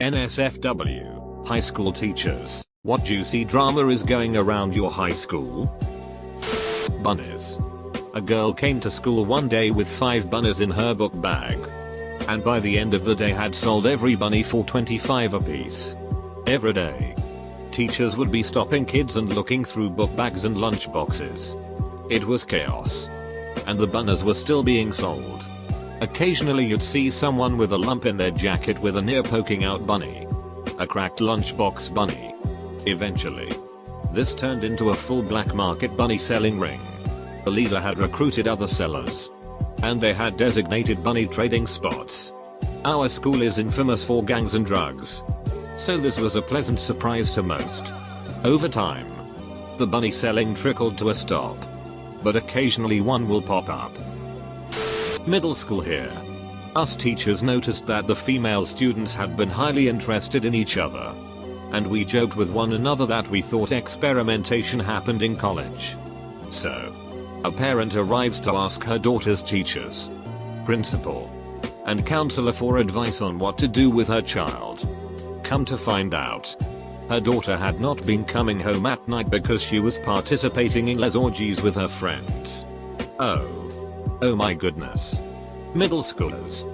NSFW, high school teachers, what juicy drama is going around your high school? Bunnies. A girl came to school one day with 5 bunnies in her book bag. And by the end of the day had sold every bunny for 25 apiece. Every day, teachers would be stopping kids and looking through book bags and lunch boxes. It was chaos. And the bunnies were still being sold. Occasionally you'd see someone with a lump in their jacket with an ear poking out bunny. A cracked lunchbox bunny. Eventually, this turned into a full black market bunny selling ring. The leader had recruited other sellers. And they had designated bunny trading spots. Our school is infamous for gangs and drugs. So this was a pleasant surprise to most. Over time, the bunny selling trickled to a stop. But occasionally one will pop up. Middle school here. Us teachers noticed that the female students had been highly interested in each other. And we joked with one another that we thought experimentation happened in college. So, a parent arrives to ask her daughter's teachers, principal, and counselor for advice on what to do with her child. Come to find out, her daughter had not been coming home at night because she was participating in les orgies with her friends. Oh my goodness. Middle schoolers.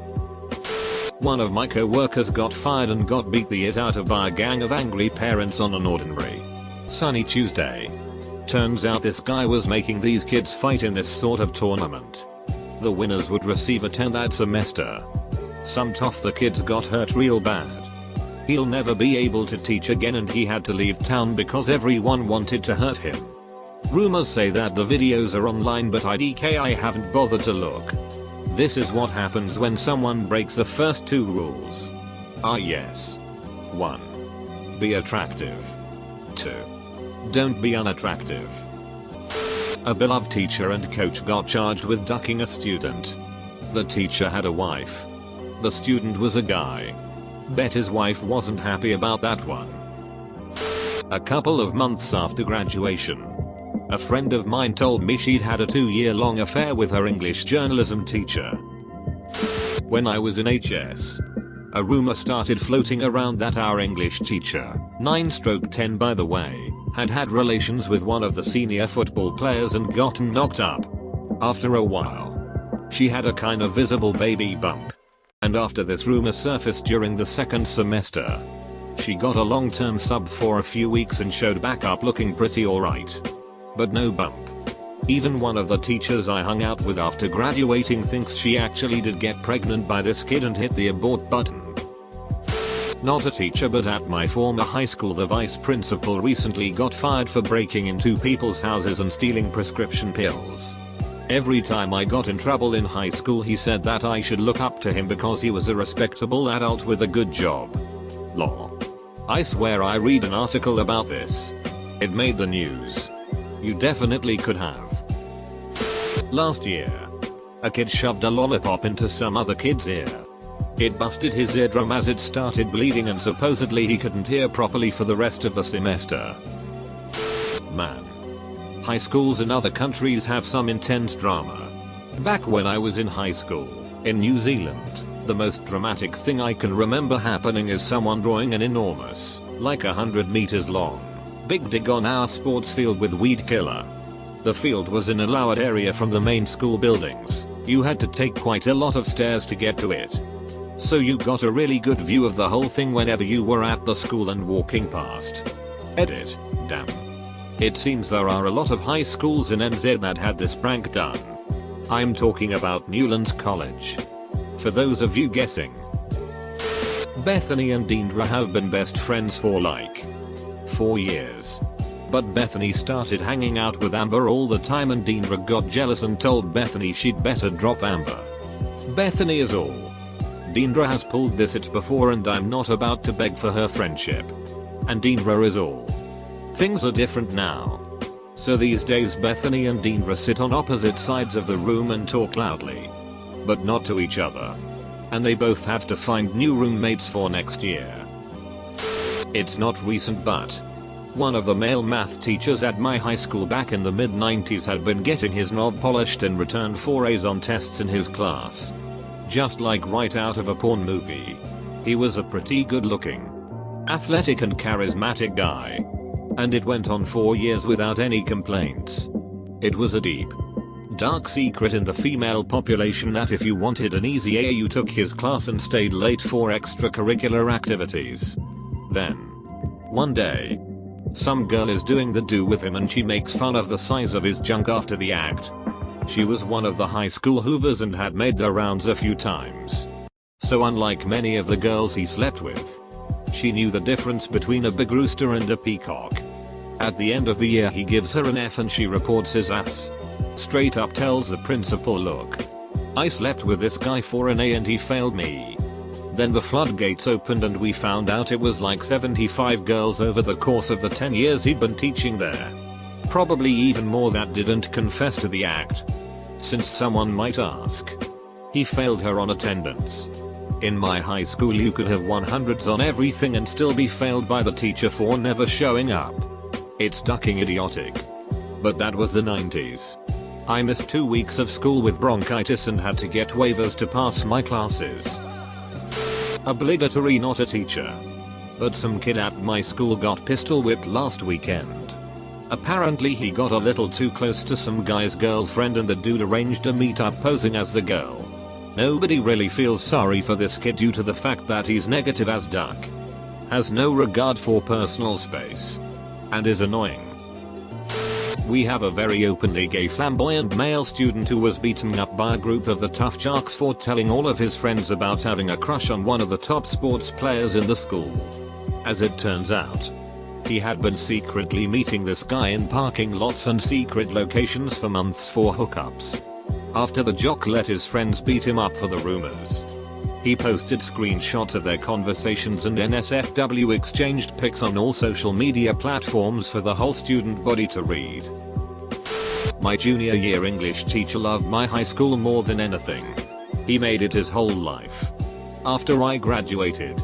One of my co-workers got fired and got beat the it out of by a gang of angry parents on an ordinary sunny Tuesday. Turns out this guy was making these kids fight in this sort of tournament. The winners would receive a 10 that semester. Some tough the kids got hurt real bad. He'll never be able to teach again and he had to leave town because everyone wanted to hurt him. Rumors say that the videos are online but I haven't bothered to look. This is what happens when someone breaks the first 2 rules. Yes. 1. Be attractive. 2. Don't be unattractive. A beloved teacher and coach got charged with ducking a student. The teacher had a wife. The student was a guy. Bet his wife wasn't happy about that one. A couple of months after graduation, a friend of mine told me she'd had a 2-year-long affair with her English journalism teacher. When I was in HS, a rumor started floating around that our English teacher, 9/10 by the way, had relations with one of the senior football players and gotten knocked up. After a while, she had a kind of visible baby bump. And after this rumor surfaced during the 2nd semester, she got a long-term sub for a few weeks and showed back up looking pretty alright. But no bump. Even one of the teachers I hung out with after graduating thinks she actually did get pregnant by this kid and hit the abort button. Not a teacher but at my former high school the vice principal recently got fired for breaking into people's houses and stealing prescription pills. Every time I got in trouble in high school he said that I should look up to him because he was a respectable adult with a good job. Lol. I swear I read an article about this. It made the news. You definitely could have. Last year, a kid shoved a lollipop into some other kid's ear. It busted his eardrum as it started bleeding and supposedly he couldn't hear properly for the rest of the semester. Man. High schools in other countries have some intense drama. Back when I was in high school, in New Zealand, the most dramatic thing I can remember happening is someone drawing an enormous, like 100 meters long, big dig on our sports field with weed killer. The field was in a lowered area from the main school buildings. You had to take quite a lot of stairs to get to it. So you got a really good view of the whole thing whenever you were at the school and walking past. Edit. Damn. It seems there are a lot of high schools in NZ that had this prank done. I'm talking about Newlands College. For those of you guessing. Bethany and Deandra have been best friends for like 4 years. But Bethany started hanging out with Amber all the time and Deandra got jealous and told Bethany she'd better drop Amber. Bethany is all. Deandra has pulled this it before and I'm not about to beg for her friendship. And Deandra is all. Things are different now. So these days Bethany and Deandra sit on opposite sides of the room and talk loudly. But not to each other. And they both have to find new roommates for next year. It's not recent but one of the male math teachers at my high school back in the mid-90s had been getting his knob polished in return for A's on tests in his class. Just like right out of a porn movie. He was a pretty good looking, athletic and charismatic guy. And it went on 4 years without any complaints. It was a deep, dark secret in the female population that if you wanted an easy A, you took his class and stayed late for extracurricular activities. Then, one day, some girl is doing the do with him and she makes fun of the size of his junk after the act. She was one of the high school hoovers and had made the rounds a few times. So unlike many of the girls he slept with, she knew the difference between a big rooster and a peacock. At the end of the year he gives her an F and she reports his ass. Straight up tells the principal, look, I slept with this guy for an A and he failed me. Then the floodgates opened and we found out it was like 75 girls over the course of the 10 years he'd been teaching there. Probably even more that didn't confess to the act. Since someone might ask, he failed her on attendance. In my high school you could have 100s on everything and still be failed by the teacher for never showing up. It's ducking idiotic. But that was the 90s. I missed 2 weeks of school with bronchitis and had to get waivers to pass my classes. Obligatory, not a teacher. But some kid at my school got pistol whipped last weekend. Apparently he got a little too close to some guy's girlfriend and the dude arranged a meetup posing as the girl. Nobody really feels sorry for this kid due to the fact that he's negative as duck, has no regard for personal space, and is annoying. We have a very openly gay flamboyant male student who was beaten up by a group of the tough jocks for telling all of his friends about having a crush on one of the top sports players in the school. As it turns out, he had been secretly meeting this guy in parking lots and secret locations for months for hookups. After the jock let his friends beat him up for the rumors, he posted screenshots of their conversations and NSFW exchanged pics on all social media platforms for the whole student body to read. My junior year English teacher loved my high school more than anything. He made it his whole life. After I graduated,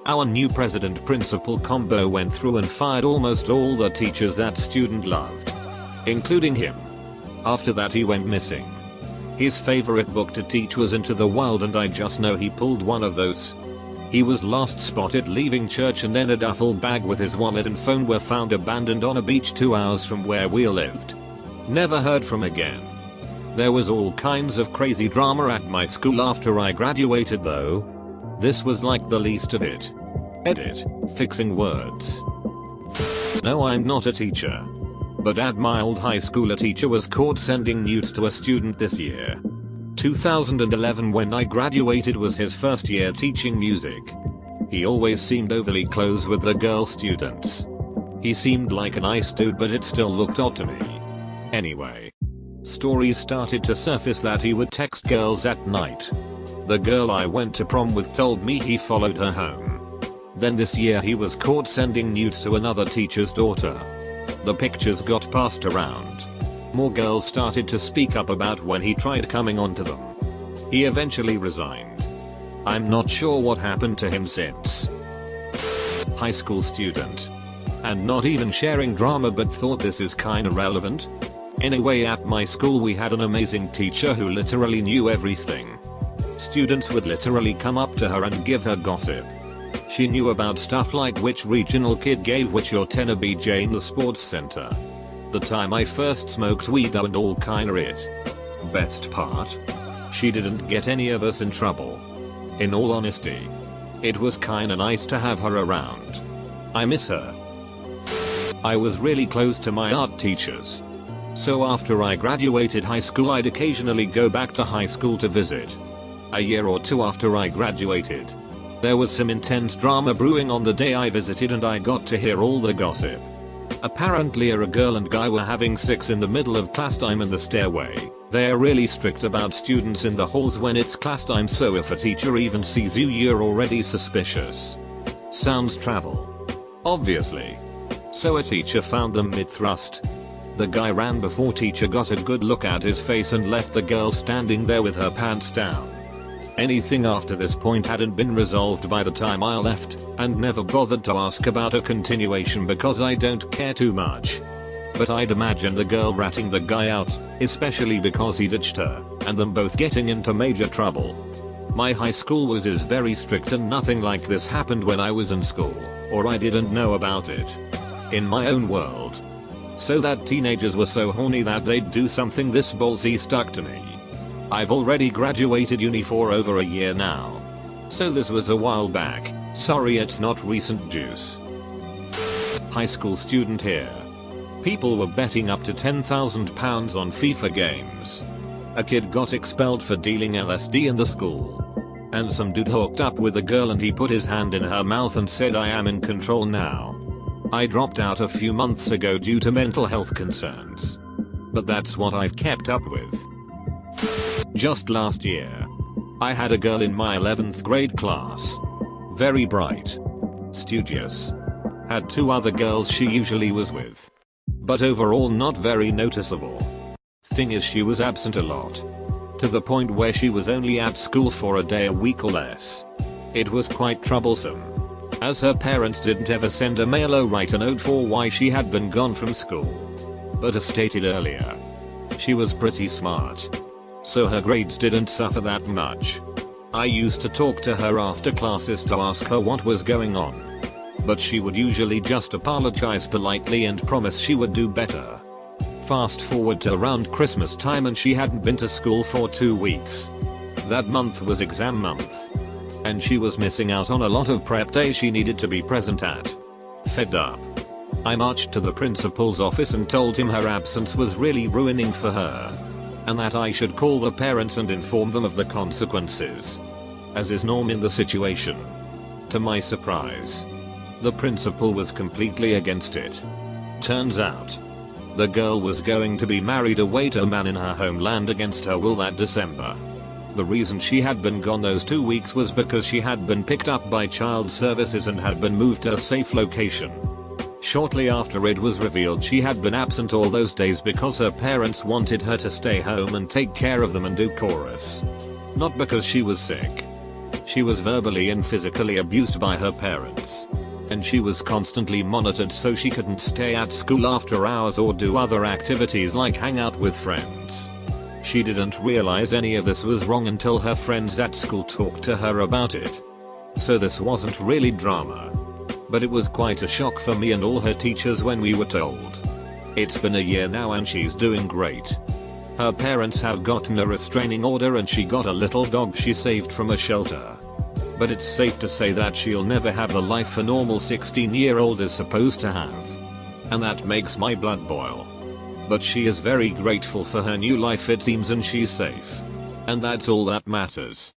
our new president-principal combo went through and fired almost all the teachers that student loved, including him. After that he went missing. His favorite book to teach was Into the Wild and I just know he pulled one of those. He was last spotted leaving church and then a duffel bag with his wallet and phone were found abandoned on a beach 2 hours from where we lived. Never heard from again. There was all kinds of crazy drama at my school after I graduated though. This was like the least of it. Edit, fixing words. No, I'm not a teacher. But at my old high school a teacher was caught sending nudes to a student this year. 2011 when I graduated was his first year teaching music. He always seemed overly close with the girl students. He seemed like a nice dude but it still looked odd to me. Anyway, stories started to surface that he would text girls at night. The girl I went to prom with told me he followed her home. Then this year he was caught sending nudes to another teacher's daughter. The pictures got passed around. More girls started to speak up about when he tried coming onto them. He eventually resigned. I'm not sure what happened to him since. High school student. And not even sharing drama but thought this is kinda relevant. Anyway, at my school we had an amazing teacher who literally knew everything. Students would literally come up to her and give her gossip. She knew about stuff like which regional kid gave which your tenor BJ in the sports center, the time I first smoked weed and all kinda it. Best part? She didn't get any of us in trouble. In all honesty, it was kinda nice to have her around. I miss her. I was really close to my art teachers. So after I graduated high school I'd occasionally go back to high school to visit. A year or two after I graduated, there was some intense drama brewing on the day I visited and I got to hear all the gossip. Apparently a girl and guy were having sex in the middle of class time in the stairway. They're really strict about students in the halls when it's class time, so if a teacher even sees you you're already suspicious. Sounds travel. Obviously. So a teacher found them mid-thrust. The guy ran before teacher got a good look at his face and left the girl standing there with her pants down. Anything after this point hadn't been resolved by the time I left, and never bothered to ask about a continuation because I don't care too much. But I'd imagine the girl ratting the guy out, especially because he ditched her, and them both getting into major trouble. My high school was very strict and nothing like this happened when I was in school, or I didn't know about it. In my own world. So that teenagers were so horny that they'd do something this ballsy stuck to me. I've already graduated uni for over a year now. So this was a while back, sorry it's not recent juice. High school student here. People were betting up to £10,000 on FIFA games. A kid got expelled for dealing LSD in the school. And some dude hooked up with a girl and he put his hand in her mouth and said I am in control now. I dropped out a few months ago due to mental health concerns. But that's what I've kept up with. Just last year. I had a girl in my 11th grade class. Very bright. Studious. Had 2 other girls she usually was with. But overall not very noticeable. Thing is she was absent a lot. To the point where she was only at school for a day a week or less. It was quite troublesome. As her parents didn't ever send a mail or write a note for why she had been gone from school. But as stated earlier, she was pretty smart. So her grades didn't suffer that much. I used to talk to her after classes to ask her what was going on. But she would usually just apologize politely and promise she would do better. Fast forward to around Christmas time and she hadn't been to school for 2 weeks. That month was exam month. And she was missing out on a lot of prep days she needed to be present at. Fed up. I marched to the principal's office and told him her absence was really ruining for her. And that I should call the parents and inform them of the consequences. As is norm in the situation. To my surprise, the principal was completely against it. Turns out, the girl was going to be married away to a man in her homeland against her will that December. The reason she had been gone those 2 weeks was because she had been picked up by child services and had been moved to a safe location. Shortly after it was revealed she had been absent all those days because her parents wanted her to stay home and take care of them and do chorus. Not because she was sick. She was verbally and physically abused by her parents. And she was constantly monitored so she couldn't stay at school after hours or do other activities like hang out with friends. She didn't realize any of this was wrong until her friends at school talked to her about it. So this wasn't really drama. But it was quite a shock for me and all her teachers when we were told. It's been a year now and she's doing great. Her parents have gotten a restraining order and she got a little dog she saved from a shelter. But it's safe to say that she'll never have the life a normal 16-year-old is supposed to have. And that makes my blood boil. But she is very grateful for her new life it seems and she's safe. And that's all that matters.